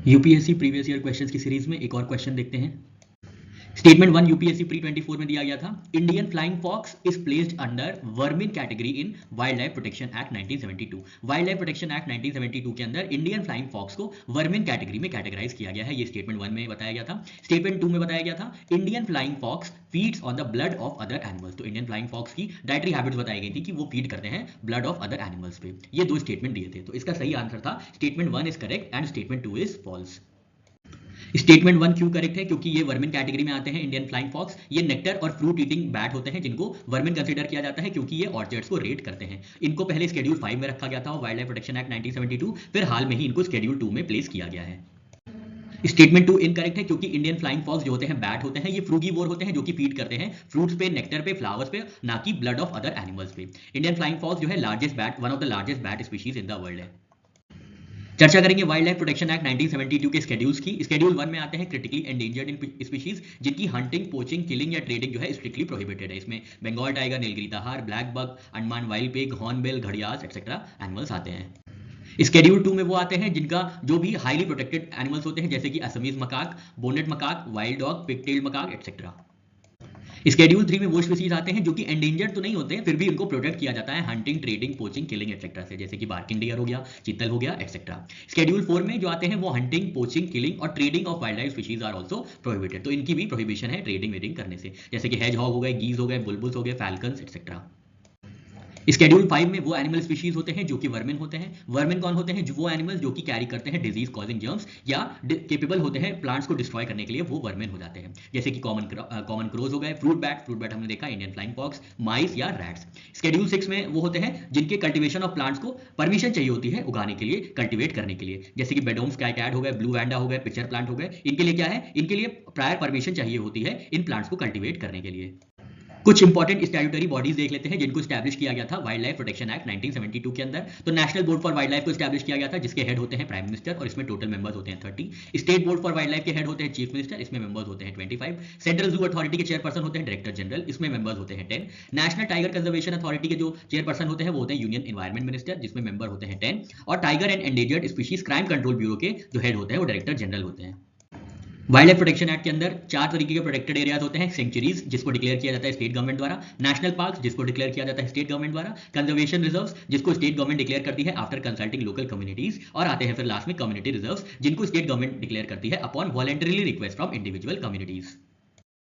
UPSC previous year questions की series में एक और क्वेश्चन देखते हैं। स्टेटमेंट 1 यूपीएससी प्री 24 में दिया गया था, Indian flying fox is placed under vermin category in wildlife protection act 1972। Wildlife protection act 1972 के अंदर इंडियन फ्लाइंग फॉक्स को वर्मिन कैटेगरी में कैटेगराइज किया गया है। ये स्टेटमेंट 1 में बताया गया था। स्टेटमेंट 2 में बताया गया था, Indian flying fox feeds on the blood of other animals. तो इंडियन फ्लाइंग फॉक्स की डाइटरी हैबिट्स बताई गई थी कि वो फीड करते हैं ब्लड ऑफ अदर एनिमल्स पे। ये दो स्टेटमेंट दिए थे, तो इसका सही आंसर था statement 1 is correct and statement 2 is false. Statement 1 क्यों करेक्ट है? क्योंकि ये वर्मिन कैटेगरी में आते हैं इंडियन फ्लाइंग फॉक्स। ये नेक्टर और फ्रूट ईटिंग बैट होते हैं जिनको वर्मिन कंसीडर किया जाता है क्योंकि ये ऑर्चर्ड्स को रेड करते हैं। इनको पहले शेड्यूल 5 में रखा गया था वाइल्ड लाइफ प्रोटेक्शन एक्ट 1972, फिर हाल में ही इनको शेड्यूल 2 में प्लेस किया गया है। स्टेटमेंट 2 इनकरेक्ट है क्योंकि इंडियन फ्लाइंग फॉक्स जो होते हैं बैट होते हैं, ये फ्रूगीवोर होते हैं जो कि फीड करते हैं फ्रूट्स पे, नेक्टर पे, फ्लावर्स पे, ना कि ब्लड ऑफ अदर एनिमल्स पे। इंडियन फ्लाइंग फॉक्स जो है largest bat, one of the largest bat species in the world है। चर्चा करेंगे वाइल्ड लाइफ प्रोटेक्शन एक्ट 1972 के शेड्यूल्स की। शेड्यूल 1 में आते हैं क्रिटिकली एंडेंजर्ड स्पीशीज जिनकी हंटिंग, पोचिंग, किलिंग या ट्रेडिंग जो है स्ट्रिक्टली प्रोहिबिटेड है। इसमें Bengal tiger, Nilgiri tahr, blackbuck, Andaman wild pig, hornbill, घड़ियाल एक्सेट्रा एनिमल्स आते हैं। शेड्यूल 2 में वो आते हैं जिनका जो भी हाईली प्रोटेक्टेड एनिमल्स होते हैं जैसे कि Assamese macaque, bonnet macaque, wild dog, pigtailed macaque etcetera. Schedule 3 में वो स्पीशीज आते हैं जो कि एंडेंजर्ड तो नहीं होते हैं, फिर भी उनको प्रोटेक्ट किया जाता है hunting, trading, poaching, killing etcetera से, जैसे कि बार्किंग डियर हो गया, चीतल हो गया एक्सेट्रा। शेड्यूल 4 में जो आते हैं वो हंटिंग, पोचिंग, किलिंग और trading of wildlife species are also prohibited. तो इनकी भी प्रोहिबिशन है ट्रेडिंग वेडिंग करने से, जैसे कि हेज हॉग हो गए, गीज हो गए, बुलबुल्स हो गए, फैल्कन्स एक्सेट्रा। शेड्यूल 5 में वो एनिमल स्पीशीज होते हैं जो कि वर्मिन होते हैं। वर्मिन कौन होते हैं? जो वो एनिमल जो कि कैरी करते हैं डिजीज कॉजिंग जर्म्स या केपेबल होते हैं प्लांट्स को डिस्ट्रॉय करने के लिए, वो वर्मिन हो जाते हैं, जैसे कि कॉमन क्रोज हो गए, फ्रूट बैट हमने देखा, इंडियन फ्लाइंग फॉक्स, माइस या रैट्स। शेड्यूल 6 में वो होते हैं जिनके कल्टीवेशन ऑफ प्लांट्स को परमिशन चाहिए होती है उगाने के लिए, कल्टीवेट करने के लिए, जैसे कि बेडोम्स कैटैड हो गए, ब्लू वैंडा हो गए, पिक्चर प्लांट हो गए। इनके लिए क्या है? इनके लिए प्रायर परमिशन चाहिए होती है इन प्लांट्स को कल्टीवेट करने के लिए। कुछ इंपॉर्टेंट स्टैट्यूटरी बॉडीज देख लेते हैं जिनको स्टैब्लिश किया गया था वाइल्ड लाइफ प्रोटेक्शन एक्ट 1972 के अंदर। तो national board for wild life को स्टैब्लिश किया गया था जिसके हेड होते हैं प्राइम मिनिस्टर और इसमें टोटल मेंबर्स होते हैं 30। State board for wild life के हेड होते हैं चीफ मिनिस्टर, इसमें मेंबर्स होते हैं 25। सेंट्रल जू अथॉरिटी के चेयरपर्सन होते हैं डायरेक्टर जनरल, इसमें मेंबर्स होते हैं 10। नेशनल टाइगर कंजर्वेशन अथॉरिटी के जो चेयरपर्सन होते हैं वो होते हैं यूनियन एनवायरमेंट मिनिस्टर, जिसमें मेंबर होते हैं 10। और tiger and endangered species crime control bureau के जो हेड होते हैं वो डायरेक्टर जनरल होते हैं। वाइल्ड लाइफ प्रोटेक्शन एक्ट के अंदर 4 तरीके के प्रोटेक्टेड एरियाज होते हैं। सेंचुरीज जिसको डिक्लेयर किया जाता है स्टेट गवर्नमेंट द्वारा, नेशनल पार्क जिसको डिक्लेयर किया जाता है स्टेट गवर्नमेंट द्वारा, कंजर्वेशन रिजर्व्स जिसको स्टेट गवर्नमेंट डिक्लेयर करती है आफ्टर कंसल्टिंग लोकल कम्युनिटीज, और आते हैं फिर लास्ट में कम्युनिटी रिजर्व्स जिनको स्टेट गवर्नमेंट डिक्लेयर करती है upon voluntarily request from individual communities.